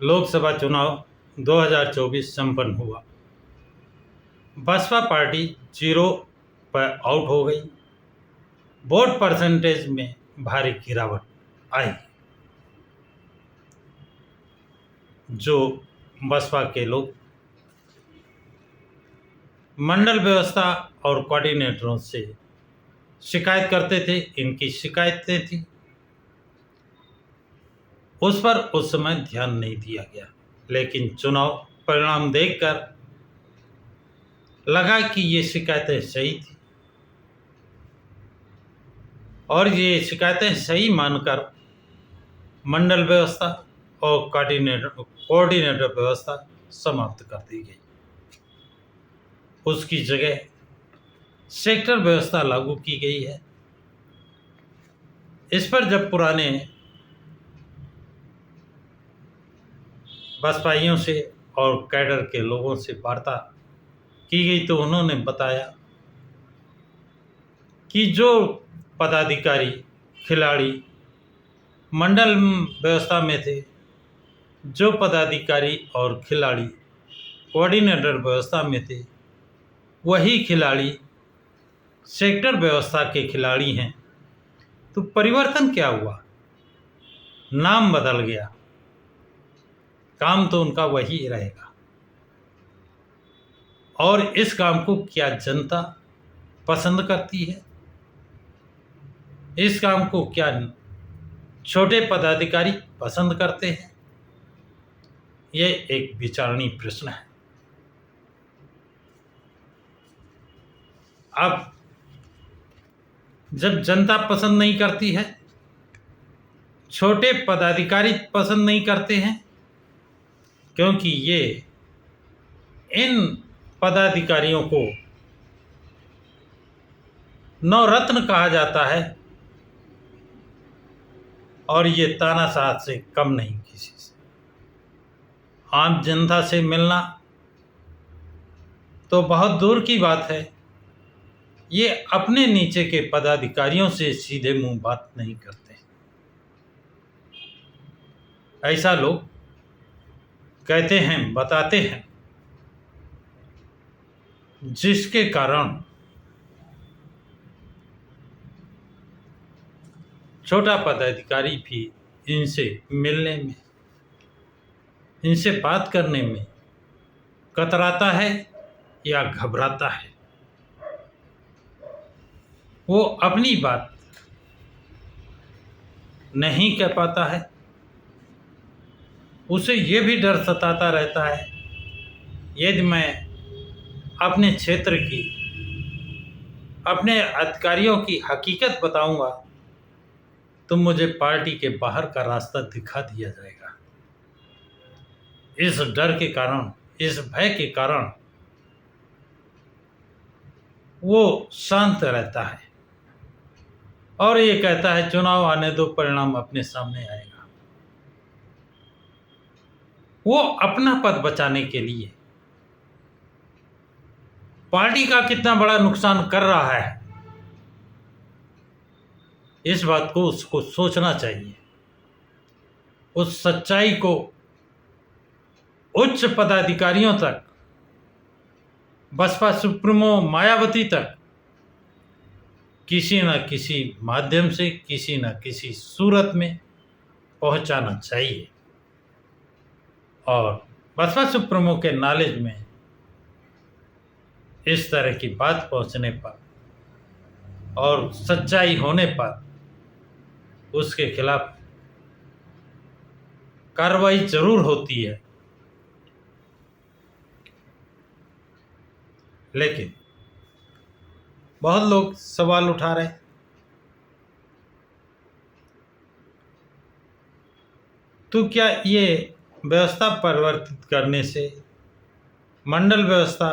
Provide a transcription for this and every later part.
लोकसभा चुनाव 2024 संपन्न हुआ। बसपा पार्टी 0 पर आउट हो गई। वोट परसेंटेज में भारी गिरावट आई। जो बसपा के लोग मंडल व्यवस्था और कोऑर्डिनेटरों से शिकायत करते थे, इनकी शिकायतें थी, उस पर उस समय ध्यान नहीं दिया गया। लेकिन चुनाव परिणाम देखकर लगा कि ये शिकायतें सही थी और ये शिकायतें सही मानकर मंडल व्यवस्था और कोऑर्डिनेटर व्यवस्था समाप्त कर दी गई। उसकी जगह सेक्टर व्यवस्था लागू की गई है। इस पर जब पुराने बसपाइयों से और कैडर के लोगों से वार्ता की गई तो उन्होंने बताया कि जो पदाधिकारी खिलाड़ी मंडल व्यवस्था में थे, जो पदाधिकारी और खिलाड़ी कोऑर्डिनेटर व्यवस्था में थे, वही खिलाड़ी सेक्टर व्यवस्था के खिलाड़ी हैं। तो परिवर्तन क्या हुआ? नाम बदल गया, काम तो उनका वही रहेगा। और इस काम को क्या जनता पसंद करती है? इस काम को क्या छोटे पदाधिकारी पसंद करते हैं? ये एक विचारणीय प्रश्न है। अब जब जनता पसंद नहीं करती है, छोटे पदाधिकारी पसंद नहीं करते हैं, क्योंकि ये इन पदाधिकारियों को नवरत्न कहा जाता है और ये तानाशाह से कम नहीं किसी से। आम जनता से मिलना तो बहुत दूर की बात है, ये अपने नीचे के पदाधिकारियों से सीधे मुंह बात नहीं करते। ऐसा लोग कहते हैं, बताते हैं, जिसके कारण छोटा पदाधिकारी भी इनसे मिलने में, इनसे बात करने में कतराता है या घबराता है। वो अपनी बात नहीं कह पाता है। उसे ये भी डर सताता रहता है, यदि मैं अपने क्षेत्र की, अपने अधिकारियों की हकीकत बताऊंगा तो मुझे पार्टी के बाहर का रास्ता दिखा दिया जाएगा। इस डर के कारण, इस भय के कारण वो शांत रहता है और ये कहता है चुनाव आने दो, परिणाम अपने सामने आएगा। वो अपना पद बचाने के लिए पार्टी का कितना बड़ा नुकसान कर रहा है, इस बात को उसको सोचना चाहिए। उस सच्चाई को उच्च पदाधिकारियों तक, बसपा सुप्रीमो मायावती तक किसी न किसी माध्यम से, किसी न किसी सूरत में पहुंचाना चाहिए। और बसपा सुप्रीमो के नॉलेज में इस तरह की बात पहुंचने पर और सच्चाई होने पर उसके खिलाफ कार्रवाई जरूर होती है। लेकिन बहुत लोग सवाल उठा रहे हैं, तो क्या ये व्यवस्था परिवर्तित करने से, मंडल व्यवस्था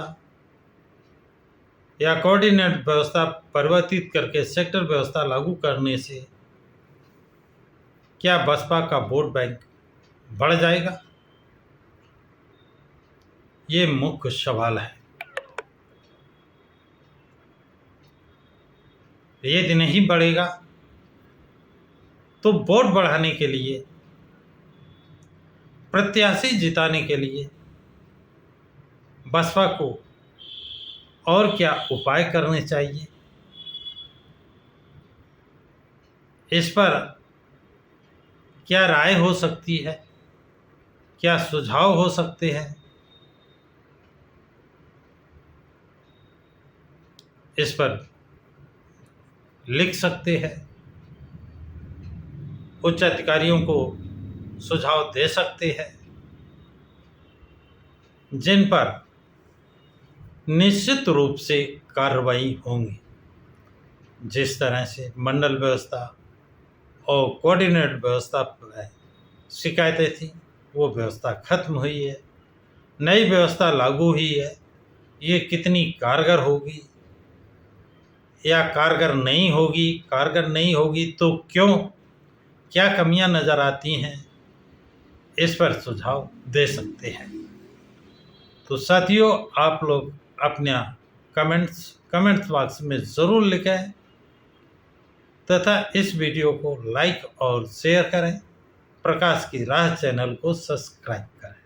या कोऑर्डिनेट व्यवस्था परिवर्तित करके सेक्टर व्यवस्था लागू करने से क्या बसपा का वोट बैंक बढ़ जाएगा? ये मुख्य सवाल है। यदि नहीं बढ़ेगा तो वोट बढ़ाने के लिए प्रत्याशी जिताने के लिए बसपा को और क्या उपाय करने चाहिए, इस पर क्या राय हो सकती है, क्या सुझाव हो सकते हैं, इस पर लिख सकते हैं, उच्च अधिकारियों को सुझाव दे सकते हैं, जिन पर निश्चित रूप से कार्रवाई होंगी। जिस तरह से मंडल व्यवस्था और कोऑर्डिनेट व्यवस्था पर शिकायतें थी, वो व्यवस्था खत्म हुई है, नई व्यवस्था लागू हुई है। ये कितनी कारगर होगी या कारगर नहीं होगी, कारगर नहीं होगी तो क्यों, क्या कमियां नज़र आती हैं, इस पर सुझाव दे सकते हैं। तो साथियों, आप लोग अपना कमेंट्स बॉक्स में ज़रूर लिखें तथा इस वीडियो को लाइक और शेयर करें। प्रकाश की राह चैनल को सब्सक्राइब करें।